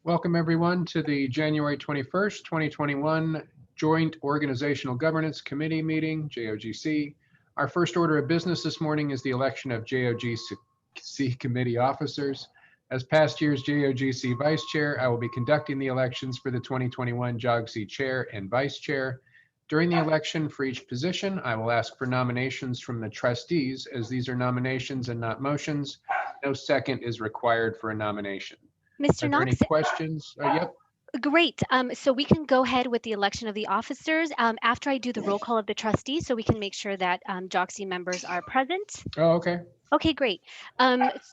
Welcome everyone to the January 21st, 2021 Joint Organizational Governance Committee meeting, JOGC. Our first order of business this morning is the election of JOGC committee officers. As past year's JOGC vice chair, I will be conducting the elections for the 2021 JOGC chair and vice chair. During the election for each position, I will ask for nominations from the trustees, as these are nominations and not motions. No second is required for a nomination. Mr. Are there any Knox, questions? Yep. great. So we can go ahead with the election of the officers after I do the roll call of the trustees, so we can make sure that JOGC members are present. Oh, okay. Okay, great.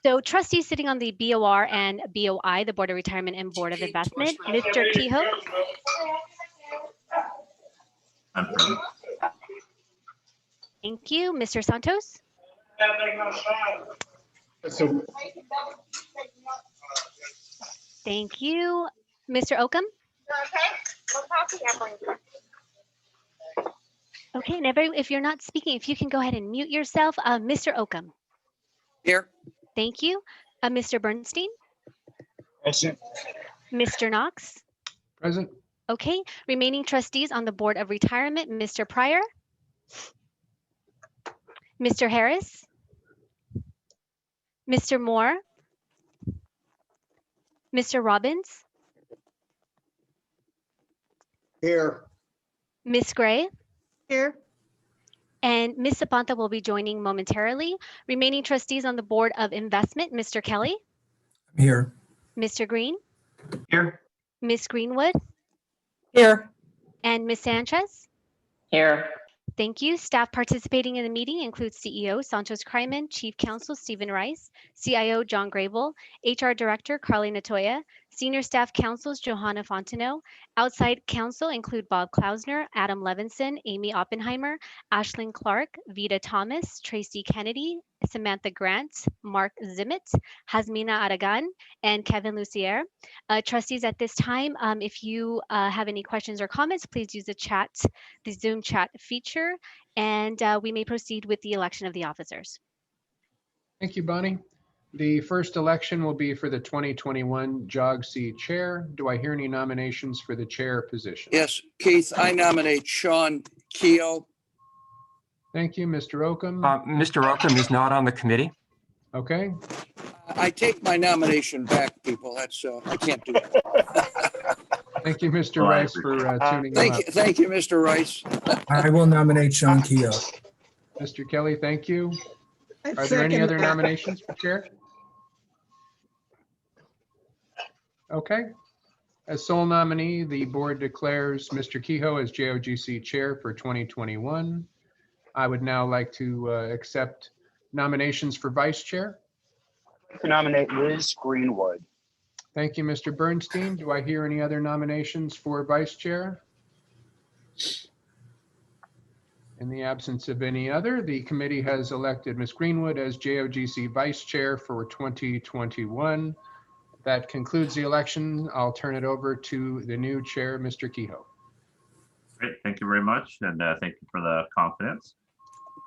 So trustees sitting on the BOR and BOI, the Board of Retirement and Board of Investment, Mr. Kehoe. I'm present. Thank you. Mr. Santos. So, Thank you. Mr. Oakham. Okay, and if you're not speaking, if you can go ahead and mute yourself. Mr. Oakham. Here. Thank you. Mr. Bernstein. present. Mr. Knox. Present. Okay, remaining trustees on the Board of Retirement, Mr. Pryor. Mr. Harris. Mr. Moore. Mr. Robbins. Here. Ms. Gray. Here. And Ms. Zapanta will be joining momentarily. Remaining trustees on the Board of Investment, Mr. Kelly. Here. Mr. Green. Here. Ms. Greenwood. Here. And Ms. Sanchez. Here. Thank you. Staff participating in the meeting includes CEO Santos Kryman, Chief Counsel Stephen Rice, CIO John Grable, HR Director Carly Natoya, Senior Staff Counsels Johanna Fontenot. Outside counsel include Bob Klausner, Adam Levinson, Amy Oppenheimer, Ashlyn Clark, Vita Thomas, Tracy Kennedy, Samantha Grant, Mark Zimmett, Hasmina Aragan, and Kevin Lucier. Trustees, at this time, if you have any questions or comments, please use the Zoom chat feature, and we may proceed with the election of the officers. Thank you, Bonnie. The first election will be for the 2021 JOGC chair. Do I hear any nominations for the chair position? Yes, Keith, I nominate Sean Keogh. Thank you, Mr. Oakham. Mr. Oakham is not on the committee. Okay. I take my nomination back, people. That's, I can't do that. Thank you, Mr. Well, I Rice, for tuning him up. Thank you, Mr. Rice. I will nominate Sean Keogh. Mr. Kelly, thank you. I Are there any second other that. nominations for chair? Okay. As sole nominee, the board declares Mr. Kehoe as JOGC chair for 2021. I would now like to accept nominations for vice chair. To nominate Liz Greenwood. Thank you, Mr. Bernstein. Do I hear any other nominations for vice chair? In the absence of any other, the committee has elected Ms. Greenwood as JOGC vice chair for 2021. That concludes the election. I'll turn it over to the new chair, Mr. Kehoe. Great. Thank you very much. And thank you for the confidence.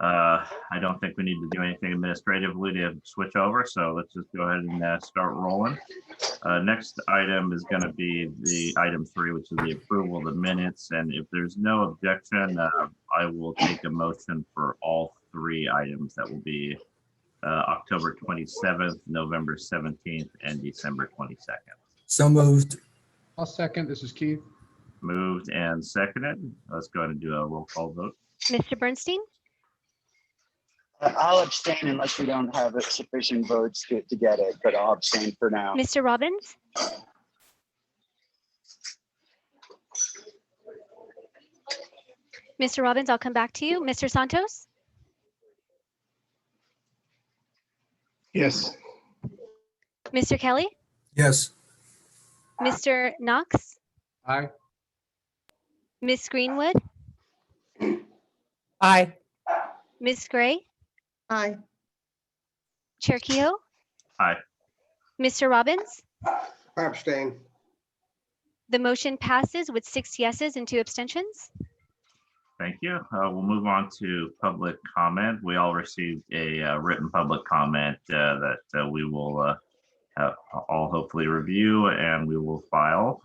I don't think we need to do anything administratively to switch over. So let's just go ahead and start rolling. Next item is going to be the item 3, which is the approval of the minutes. And if there's no objection, I will take a motion for all 3 items that will be October 27th, November 17th, and December 22nd. So moved. I'll second. This is Keith. Moved and seconded. Let's go ahead and do a roll call vote. Mr. Bernstein. I'll abstain unless we don't have sufficient votes to get it, but I'll abstain for now. Mr. Robbins. Mr. Robbins, I'll come back to you. Mr. Santos. Yes. Mr. Kelly. Yes. Mr. Knox. Aye. Ms. Greenwood. Aye. Ms. Gray. Aye. Chair Kehoe. Aye. Mr. Robbins. I abstain. The motion passes with 6 yeses and 2 abstentions. Thank you. We'll move on to public comment. We all received a written public comment that we will all hopefully review, and we will file.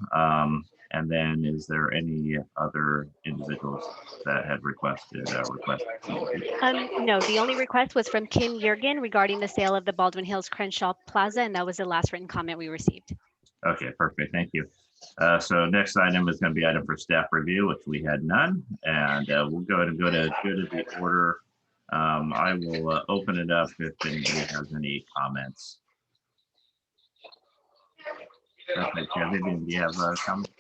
And then is there any other individuals that had requested? No, the only request was from Kim Yergin regarding the sale of the Baldwin Hills Crenshaw Plaza, and that was the last written comment we received. Okay, perfect. Thank you. So next item is going to be item for staff review, which we had none, and we'll go ahead and go to the order. I will open it up if anybody has any comments. Okay, Vivian, do you have a comment?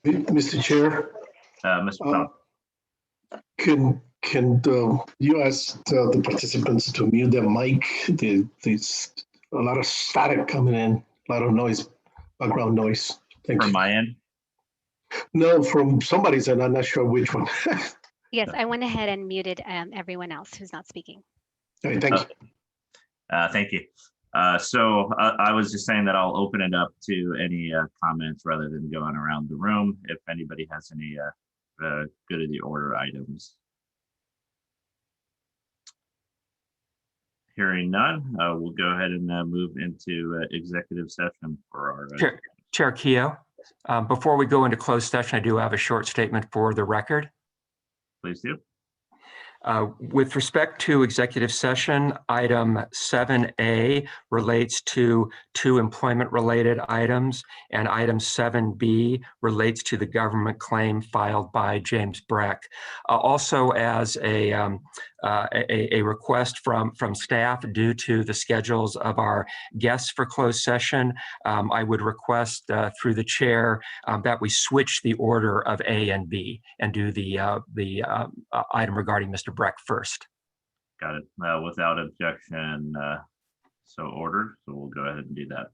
Mr. Chair, Mr. Tom? can you ask the participants to mute their mic? There's a lot of static coming in, a lot of noise, background noise. Thank From you. my end? No, from somebody's end. I'm not sure which one. Yes, I went ahead and muted everyone else who's not speaking. All right, thank you. Thank you. So I was just saying that I'll open it up to any comments rather than going around the room. If anybody has any good of the order items. Hearing none, we'll go ahead and move into executive session for our. Chair Keough, before we go into closed session, I do have a short statement for the record. Please do. With respect to executive session, item 7A relates to 2 employment-related items, and item 7B relates to the government claim filed by James Breck. Also, as a request from staff due to the schedules of our guests for closed session, I would request through the chair that we switch the order of A and B and do the item regarding Mr. Breck first. Got it. Without objection, so ordered. So we'll go ahead and do that.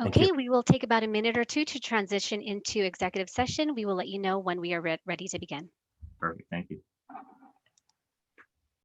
Okay, we will take about a minute or two to transition into executive session. We will let you know when we are ready to begin. Perfect. Thank you.